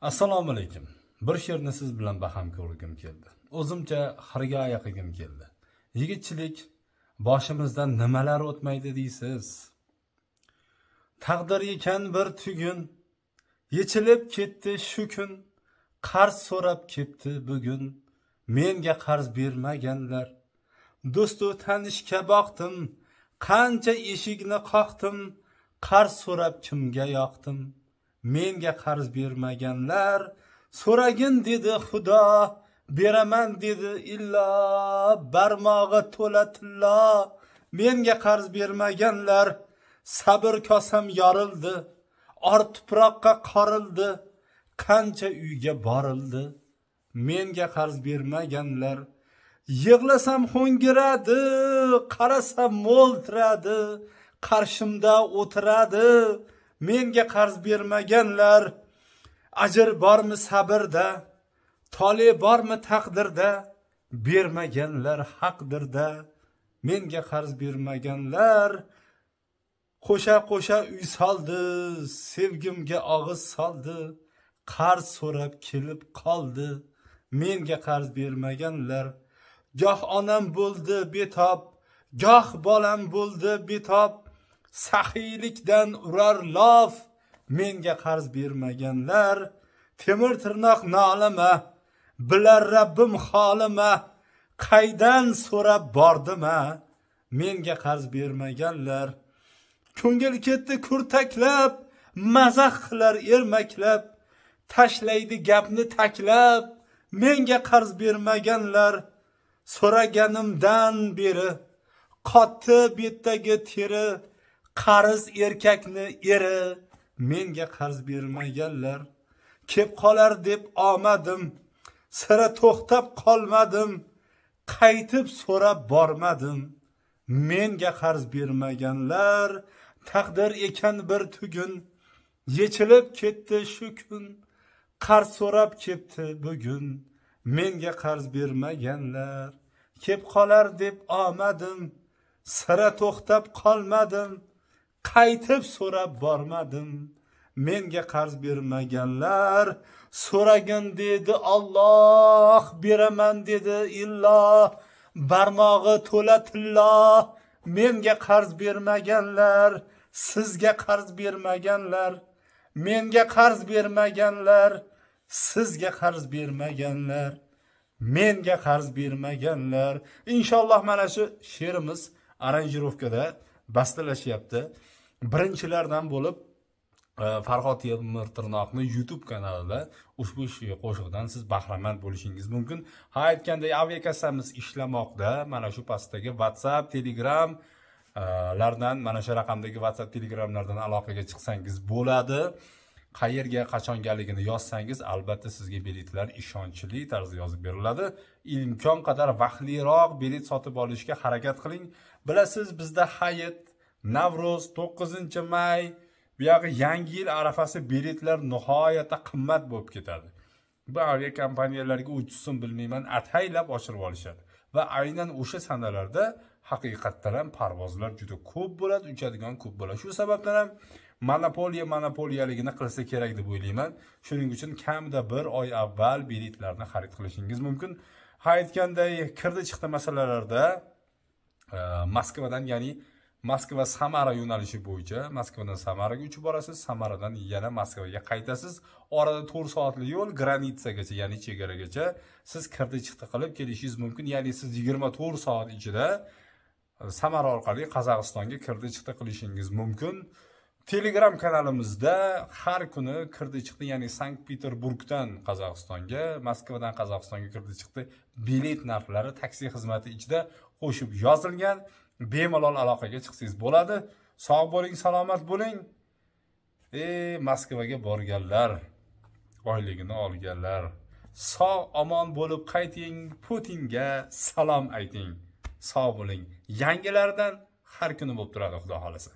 Assalomu alaykum. Bir she'rni siz bilan baham ko'rgim keldi. O'zimcha xirgoya qilgim keldi. Yigitchilik boshimizdan nimalar o'tmaydi deysiz. Taqdir ekan bir tugun, yechilib ketdi shu kun, qarz so'rab ketdi bugun. Menga qarz bermaganlar. Do'stu tanishga boqdim, qancha eshikni qoqdim, qarz so'rab kimga yoqdim. Menga qarz bermaganlar, so'ragin dedi Xudo, beraman dedi illo, barmog'i to'la tillo. Menga qarz bermaganlar, sabr kosam yorildi, or tuproqqa qorildi, qancha uyga borildi. Menga qarz bermaganlar, yig'lasam ho'ngiradi, qarasam mo'ltiradi, qarshimda o'tiradi. Menga qarz bermaganlar, ajr bormi sabrda, tole bormi taqdirda, bermaganlar haqdirda. Menga qarz bermaganlar, qo'sha uy soldi, sevgimga og'iz soldi, qarz so'rab kelib qoldi. Menga qarz bermaganlar, goh onam bo'ldi betob, goh bolam bo'ldi betob, saxiylikdan urar lof. Menga qarz bermaganlar, temir tirnoq nolima, bilar Rabbim holima, qaydan so'rab bordima. Menga qarz bermaganlar, ko'ngil ketdi kurtaklab, mazax qilar ermaklab, tashlaydi gapni taklab. Menga qarz bermaganlar, so'raganimdan beri qotdi betdagi teri, qarz erkakni eri. Menga qarz bermaganlar, kep qolar deb omadim, sira to'xtab qolmadim, qaytib so'rab bormadim. Menga qarz bermaganlar, taqdir ekan bir tugun, yechilib ketdi shu kun, qarz so'rab ketdi bugun. Menga qarz bermaganlar, kep qolar deb omadim, sira to'xtab qolmadim, qaytib so'rab bormadim. Menga qarz bermaganlar, so'ragin dedi Alloh, beraman dedi illo, barmog'i to'la tillo. Menga qarz bermaganlar, sizga qarz bermaganlar. Menga qarz bermaganlar, sizga qarz bermaganlar. Menga qarz bermaganlar. Inshaalloh mana shu she'rimiz aranjirovkada bastalashyapti. Birinchilardan bo'lib Farhod Temir Tirnoqni YouTube kanalida ushbu qo'shiqdan siz bahramand bo'lishingiz mumkin. Ha, aytgandek aviakassamiz ishlamoqda. Mana shu pastdagi WhatsApp, Telegram lardan, mana shu raqamdagi WhatsApp, Telegramlardan aloqaga chiqsangiz bo'ladi. Qayerga, qachongaligini yozsangiz, albatta sizga biletlar ishonchli tarzda yozib beriladi. Imkon qadar vaqtliroq bilet sotib olishga harakat qiling. Bilasiz, bizda Hayit, Navro'z, 9-may, bu yoqi yangi yil arafasi biletlar nihoyatda qimmat bo'lib ketadi. Bu avia kompaniyalarga uchisin bilmayman, ataylab oshirib olishadi va aynan o'sha sanalarda haqiqatdan ham parvozlar juda ko'p bo'ladi, uchadigan ko'p bo'ladi. Shu sababdan ham monopoliyaligini qilsa kerak deb o'ylayman. Shuning uchun kamida bir oy avval biletlarni xarid qilishingiz mumkin. Ha, aytganday kirdi chiqdi masalalarda Moskvadan, ya'ni Moskva Samara yo'nalishi bo'yicha Moskvadan Samaraga uchib borasiz, Samaradan yana Moskvaga qaytasiz. Orada 4 soatli yo'l granitsagacha, ya'ni chegaragacha siz kirdi chiqdi qilib kelishingiz mumkin. Ya'ni siz 24 soat ichida Samara orqali Qozog'istonga kirdi chiqdi qilishingiz mumkin. Telegram kanalimizda har kuni kirdi chiqdi, ya'ni Sankt-Peterburgdan Qozog'istonga, Moskvadan Qozog'istonga kirdi chiqdi bilet narxlari taksi xizmati ichida qo'shib yozilgan. Bemalol aloqaga chiqsangiz bo'ladi. Sog' bo'ling, salomat bo'ling. Moskvaga borganlar, oyligini olganlar, sog' omon bo'lib qayting, Putinga salom ayting. Sog' bo'ling. Yangilardan har kuni bo'lib turadi, Xudo xolasa.